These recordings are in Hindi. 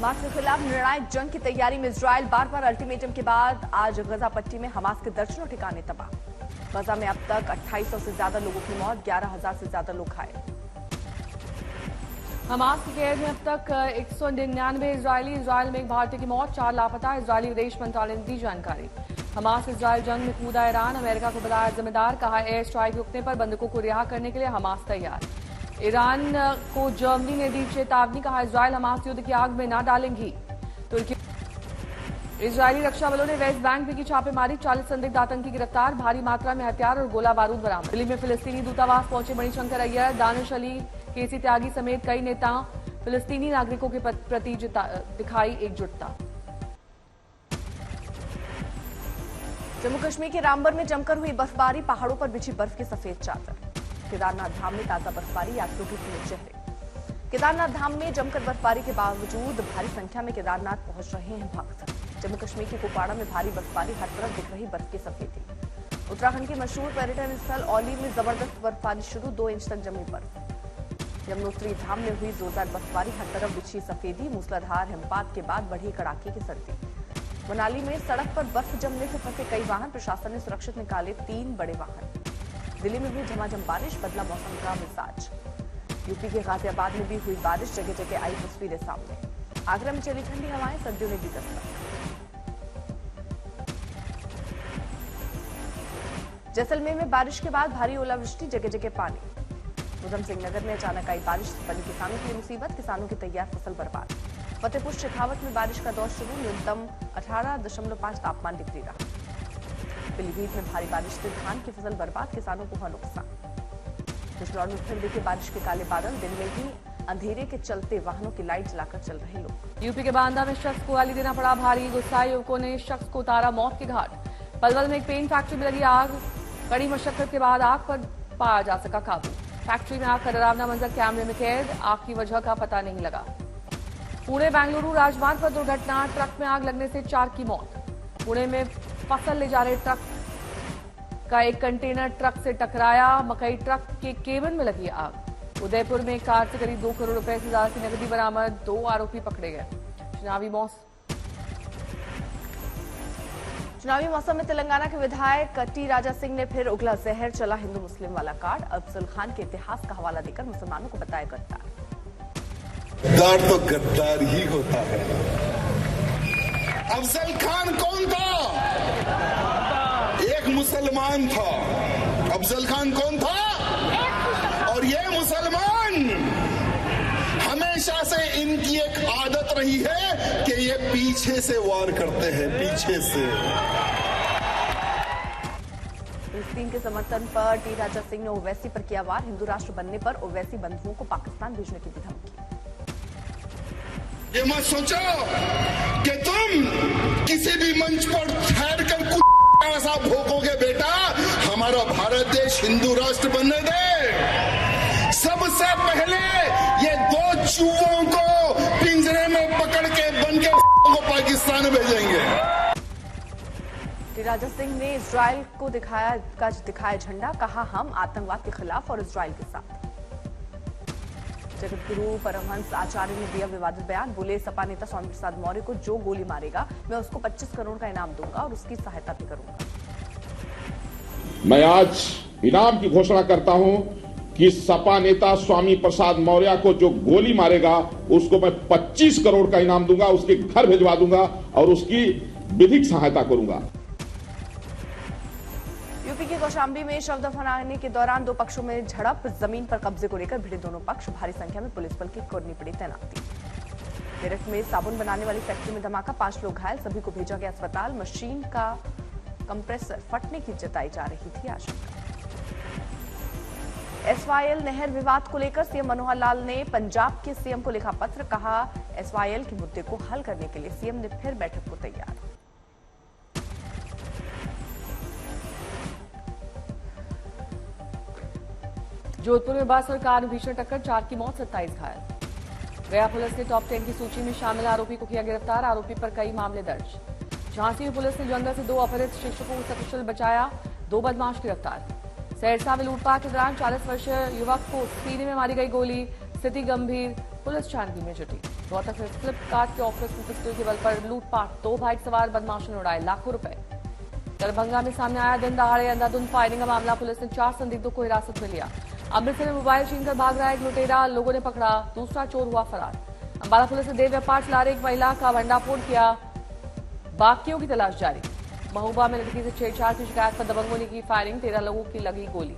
हमास के खिलाफ निर्णायक जंग की तैयारी में इजराइल बार अल्टीमेटम के बाद आज गजा पट्टी में हमास के दर्जनों ठिकाने तबाह। गजा में अब तक 2800 से ज्यादा लोगों की मौत, 11,000 से ज्यादा लोग घायल। हमास की कैद में अब तक 199 इजराइल में एक भारतीय की मौत, 4 लापता। इजरायली विदेश मंत्रालय ने दी जानकारी। हमास इजराइल जंग में कूदा ईरान, अमेरिका को बताया जिम्मेदार, कहा एयर स्ट्राइक रुकने पर बंधकों को रिहा करने के लिए हमास तैयार। ईरान को जर्मनी ने दी चेतावनी, कहा इजराइल हमास युद्ध की आग में न डालेंगी। तुर्की इजरायली रक्षा बलों ने वेस्ट बैंक में की छापेमारी, 40 संदिग्ध आतंकी गिरफ्तार, भारी मात्रा में हथियार और गोला बारूद बरामद। दिल्ली में फिलिस्तीनी दूतावास पहुंचे मणिशंकर अय्यर, दानिश अली, केसी त्यागी समेत कई नेता फिलिस्तीनी नागरिकों के प्रति दिखाई एकजुटता। जम्मू कश्मीर के रामबन में जमकर हुई बर्फबारी, पहाड़ों पर बिछी बर्फ की सफेद चादर। केदारनाथ धाम में ताजा बर्फबारी, यात्रियों के खिले चेहरे। केदारनाथ धाम में जमकर बर्फबारी के बावजूद भारी संख्या में केदारनाथ पहुंच रहे हैं भक्त। जम्मू कश्मीर के कुपवाड़ा में भारी बर्फबारी, हर तरफ दिख रही बर्फ की सफेदी। उत्तराखंड के मशहूर पर्यटन स्थल औली में जबरदस्त बर्फबारी शुरू, 2 इंच तक जमी बर्फ। यमुनोत्री धाम में हुई जोरदार बर्फबारी, हर तरफ बिछी सफेदी, मूसलाधार हिमपात के बाद बढ़ी कड़ाके की सर्दी। मनाली में सड़क पर बर्फ जमने से फंसे कई वाहन, प्रशासन ने सुरक्षित निकाले 3 बड़े वाहन। दिल्ली में हुई झमाझम बारिश, बदला मौसम का मिजाज। यूपी के गाजियाबाद में भी हुई बारिश, जगह जगह आई तस्वीरें सामने। आगरा में चली ठंडी हवाएं, सर्दियों ने दी दस्तक। जैसलमेर में बारिश के बाद भारी ओलावृष्टि, जगह जगह पानी। उधम सिंह नगर में अचानक आई बारिश, बनी किसानों की मुसीबत, किसानों की तैयार फसल बर्बाद। फतेहपुर शेखावत में बारिश का दौर शुरू, न्यूनतम 18.5 तापमान डिग्री रहा। पीलीभीत में भारी बारिश से धान की फसल बर्बाद, किसानों को हुआ नुकसान। बिजनौर में फिर दिखे बारिश के काले बादल, दिन में ही अंधेरे के चलते वाहनों की लाइट जलाकर चल रहे लोग। यूपी के बांदा में शख्स को गाली देना पड़ा भारी, गुस्साए युवकों ने शख्स को उतारा मौत के घाट। पलवल में एक पेंट फैक्ट्री में लगी आग, कड़ी मशक्कत के बाद आग पर पाया जा सका काबू। फैक्ट्री में आग का डरावना मंजर कैमरे में कैद, आग की वजह का पता नहीं लगा। पुणे बेंगलुरु राजमार्ग पर दुर्घटना, ट्रक में आग लगने से 4 की मौत। पुणे में फसल ले जा रहे ट्रक का एक कंटेनर ट्रक से टकराया, मकई ट्रक के केबिन में लगी आग। उदयपुर में एक कार से करीब 2 करोड़ रुपए से ज्यादा की नकदी बरामद, 2 आरोपी पकड़े गए। चुनावी मौसम में तेलंगाना के विधायक टी राजा सिंह ने फिर उगला जहर, चला हिंदू मुस्लिम वाला कार्ड। अफजल खान के इतिहास का हवाला देकर मुसलमानों को बताया गद्दार। गद्दार तो गद्दार ही होता है। अफजल खान कौन था? एक मुसलमान था। अफजल खान कौन था? और ये मुसलमान, हमेशा से इनकी एक आदत रही है कि ये पीछे से वार करते हैं, पीछे से। फिलिस्तीन के समर्थन पर टी राजा सिंह ने ओवैसी पर किया वार, हिंदू राष्ट्र बनने पर ओवैसी बंधुओं को पाकिस्तान भेजने की दी धमकी। ये मत सोचो कि तुम किसी भी मंच पर ठहर कर कुछ ऐसा भोगोगे बेटा। हमारा भारत देश हिंदू राष्ट्र बनने दे। सबसे पहले ये 2 चूहों को पिंजरे में पकड़ के बन के को पाकिस्तान भेजेंगे। राजा सिंह ने इजराइल को दिखाया झंडा, कहा हम आतंकवाद के खिलाफ और इजराइल के साथ। जगत गुरु परमहंस आचार्य ने दिया विवादित बयान, बोले सपा नेता स्वामी प्रसाद मौर्य को जो गोली मारेगा मैं उसको 25 करोड़ का इनाम दूंगा और उसकी सहायता भी करूंगा। मैं आज इनाम की घोषणा करता हूं कि सपा नेता स्वामी प्रसाद मौर्य को जो गोली मारेगा उसको मैं 25 करोड़ का इनाम दूंगा, उसके घर भिजवा दूंगा और उसकी विधिक सहायता करूंगा। यूपी के कौशाम्बी में शव दफनाने के दौरान 2 पक्षों में झड़प, जमीन पर कब्जे को लेकर भिड़े दोनों पक्ष, भारी संख्या में पुलिस बल की करनी पड़ी तैनाती। मेरठ में साबुन बनाने वाली फैक्ट्री में धमाका, 5 लोग घायल, सभी को भेजा गया अस्पताल। मशीन का कंप्रेसर फटने की जताई जा रही थी आशंका। एसवाईएल नहर विवाद को लेकर सीएम मनोहर लाल ने पंजाब के सीएम को लिखा पत्र, कहा एसवाईएल के मुद्दे को हल करने के लिए सीएम ने फिर बैठक को तैयार। जोधपुर में बस और कार में भीषण टक्कर, 4 की मौत, 27 घायल। गया पुलिस ने टॉप 10 की सूची में शामिल आरोपी को किया गिरफ्तार, आरोपी पर कई मामले दर्ज। झांसी में पुलिस ने जंगल से 2 अपहृत शिक्षकों को सकुशल बचाया, 2 बदमाश गिरफ्तार। सहरसा में लूटपाट के दौरान 40 वर्षीय युवक को सीने में मारी गई गोली, स्थिति गंभीर, पुलिस छानबीन में जुटी। रोहतक में फ्लिपकार्ट के ऑफिस में पिस्टल के बल पर लूटपाट, 2 बाइक सवार बदमाशों ने उड़ाए लाखों रुपए। दरभंगा में सामने आया दिन दहाड़े अंधाधुंध फायरिंग का मामला, पुलिस ने 4 संदिग्धों को हिरासत में लिया। अमृतसर में मोबाइल छीनकर भाग रहा एक लुटेरा, लोगों ने पकड़ा, दूसरा चोर हुआ फरार। अंबाला पुलिस ने देह व्यापार चला रही एक महिला का भंडाफोड़ किया, बाकियों की तलाश जारी। महोबा में लड़की से छेड़छाड़ की शिकायत पर दबंगों ने की फायरिंग, 13 लोगों की लगी गोली।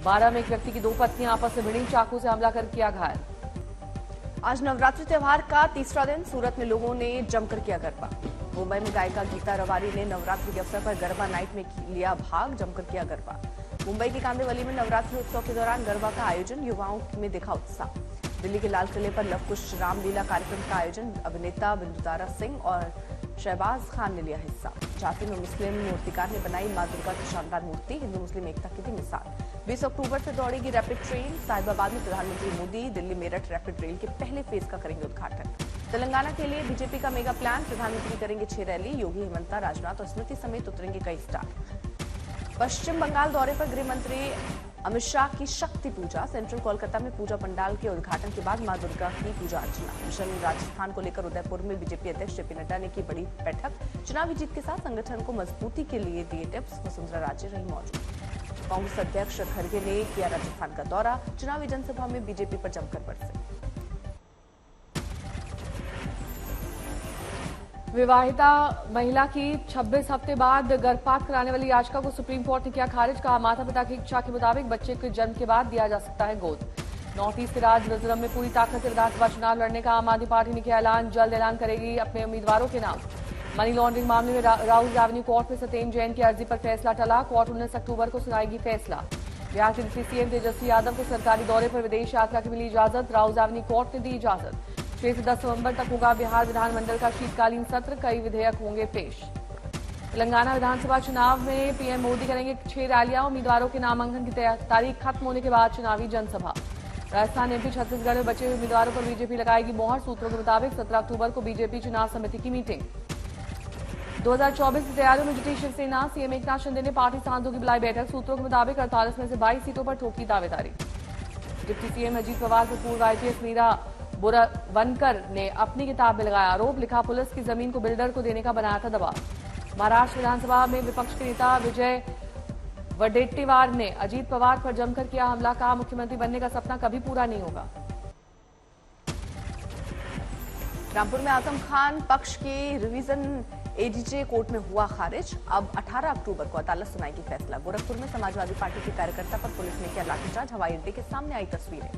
12 में एक व्यक्ति की 2 पत्नियां आपस में भिड़ी, चाकू से हमला कर किया घायल। आज नवरात्रि त्योहार का तीसरा दिन, सूरत में लोगों ने जमकर किया गरबा। मुंबई में गायिका गीता रवारी ने नवरात्रि के अवसर पर गरबा नाइट में लिया भाग, जमकर किया गरबा। मुंबई के कांदिवली में नवरात्रि उत्सव के दौरान गरबा का आयोजन, युवाओं में दिखा उत्साह। दिल्ली के लाल किले पर लवकुश रामलीला कार्यक्रम का आयोजन, अभिनेता बिंदुतारा सिंह और शहबाज खान ने लिया हिस्सा। झांसी में मुस्लिम मूर्तिकार ने बनाई मां दुर्गा की शानदार मूर्ति, हिंदू मुस्लिम एकता की दी मिसाल। 20 अक्टूबर से दौड़ेगी रैपिड ट्रेन, साहिबाबाद में प्रधानमंत्री मोदी दिल्ली मेरठ रैपिड रेल के पहले फेज का करेंगे उद्घाटन। तेलंगाना के लिए बीजेपी का मेगा प्लान, प्रधानमंत्री करेंगे 6 रैली, योगी, हेमंता, राजनाथ और स्मृति समेत उतरेंगे कई स्टार। पश्चिम बंगाल दौरे पर गृह मंत्री अमित शाह की शक्ति पूजा, सेंट्रल कोलकाता में पूजा पंडाल के उद्घाटन के बाद मां दुर्गा की पूजा अर्चना। मिशन राजस्थान को लेकर उदयपुर में बीजेपी अध्यक्ष जेपी नड्डा ने की बड़ी बैठक, चुनावी जीत के साथ संगठन को मजबूती के लिए दिए टिप्स, वसुंधरा राजे रही मौजूद। कांग्रेस अध्यक्ष खड़गे ने किया राजस्थान का दौरा, चुनावी जनसभा में बीजेपी पर जमकर बरसे। विवाहिता महिला की 26 हफ्ते बाद गर्भपात कराने वाली याचिका को सुप्रीम कोर्ट ने किया खारिज, कहा माता पिता की इच्छा के मुताबिक बच्चे के जन्म के बाद दिया जा सकता है गोद। नॉर्थ ईस्ट के राज्य मिजोरम में पूरी ताकत से विधानसभा चुनाव लड़ने का आम आदमी पार्टी ने किया ऐलान, जल्द ऐलान करेगी अपने उम्मीदवारों के नाम। मनी लॉन्ड्रिंग मामले में राहुल एवेन्यू कोर्ट में सत्येंद्र जैन की अर्जी पर फैसला टला, कोर्ट 19 अक्टूबर को सुनाएगी फैसला। बिहार के डिप्टी सीएम तेजस्वी यादव को सरकारी दौरे पर विदेश यात्रा की मिली इजाजत, राहुल एवेन्यू कोर्ट ने दी इजाजत। 6 से 10 नवंबर तक होगा बिहार विधानमंडल का शीतकालीन सत्र, कई विधेयक होंगे पेश। तेलंगाना विधानसभा चुनाव में पीएम मोदी करेंगे 6 रैलियां, उम्मीदवारों के नामांकन की तारीख खत्म होने के बाद चुनावी जनसभा। राजस्थान, एमपी, छत्तीसगढ़ में बचे हुए उम्मीदवारों पर बीजेपी लगाएगी मोहर, सूत्रों के मुताबिक 17 अक्टूबर को बीजेपी चुनाव समिति की मीटिंग। 2024 की तैयारियों में जुटी शिवसेना, सीएम एकनाथ शिंदे ने पार्टी सांसदों की बुलाई बैठक, सूत्रों के मुताबिक 48 में से 22 सीटों पर ठोकी दावेदारी। डिप्टी सीएम अजीत पवार पर पूर्व आईपीएस मीरा बुरवनकर ने अपनी किताब में लगाया आरोप, लिखा पुलिस की जमीन को बिल्डर को देने का बनाया था दबाव। महाराष्ट्र विधानसभा में विपक्ष के नेता विजय वडेट्टीवार ने अजीत पवार पर जमकर किया हमला, कहा मुख्यमंत्री बनने का सपना कभी पूरा नहीं होगा। रामपुर में आजम खान पक्ष के रिवीजन एडीजे कोर्ट में हुआ खारिज, अब 18 अक्टूबर को अदालत सुनाएगी फैसला। गोरखपुर में समाजवादी पार्टी के कार्यकर्ता पर पुलिस ने किया लाठीचार्ज, हवाई अड्डे के सामने आई तस्वीरें।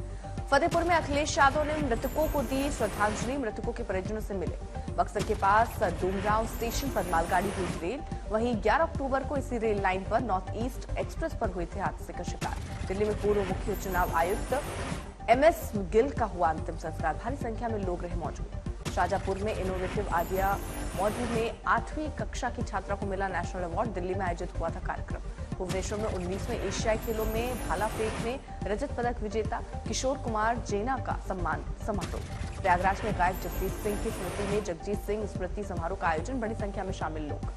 फतेहपुर में अखिलेश यादव ने मृतकों को दी श्रद्धांजलि, मृतकों के परिजनों से मिले। बक्सर के पास डूमराव स्टेशन पर मालगाड़ी हुई रेल, वहीं 11 अक्टूबर को इसी रेल लाइन पर नॉर्थ ईस्ट एक्सप्रेस पर हुए थे हादसे का शिकार। दिल्ली में पूर्व मुख्य चुनाव आयुक्त एमएस गिल का हुआ अंतिम संस्कार, भारी संख्या में लोग रहे मौजूद। शाहजहांपुर में इनोवेटिव आइडिया मॉडल में 8वीं कक्षा की छात्रा को मिला नेशनल अवार्ड, दिल्ली में आयोजित हुआ था कार्यक्रम। भुवनेश्वर में 19वें एशियाई खेलों में भाला फेंक में रजत पदक विजेता किशोर कुमार जेना का सम्मान समारोह। प्रयागराज में गायक जगजीत सिंह की स्मृति में जगजीत सिंह स्मृति समारोह का आयोजन, बड़ी संख्या में शामिल लोग।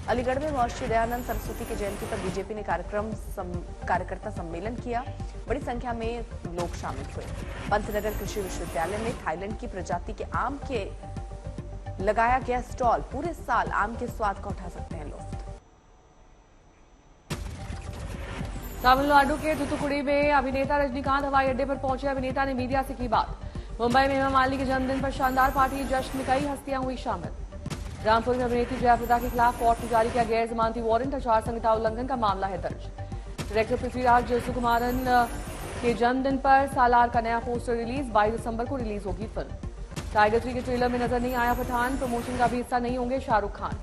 अलीगढ़ में महर्षि दयानंद सरस्वती की जयंती पर बीजेपी ने कार्यकर्ता सम्मेलन किया, बड़ी संख्या में लोग शामिल हुए। पंतनगर कृषि विश्वविद्यालय में थाईलैंड की प्रजाति के आम के लगाया गया स्टॉल, पूरे साल आम के स्वाद का उठा सकते हैं लोग। तमिलनाडु के थूथुकुडी में अभिनेता रजनीकांत हवाई अड्डे पर पहुंचे, अभिनेता ने मीडिया से की बात। मुंबई में हेमा मालिनी के जन्मदिन पर शानदार पार्टी, जश्न में कई हस्तियां हुई शामिल। रामपुर में अभिनेत्री जयाप्रदा के खिलाफ कोर्ट ने जारी किया गैर जमानती वारंट, आचार संहिता उल्लंघन का मामला है दर्ज। डायरेक्टर पृथ्वीराज सुकुमारन के जन्मदिन पर सालार का नया पोस्टर रिलीज, 22 दिसंबर को रिलीज होगी फिल्म। टाइगर 3 के ट्रेलर में नजर नहीं आया पठान, प्रमोशन का भी हिस्सा नहीं होंगे शाहरुख खान।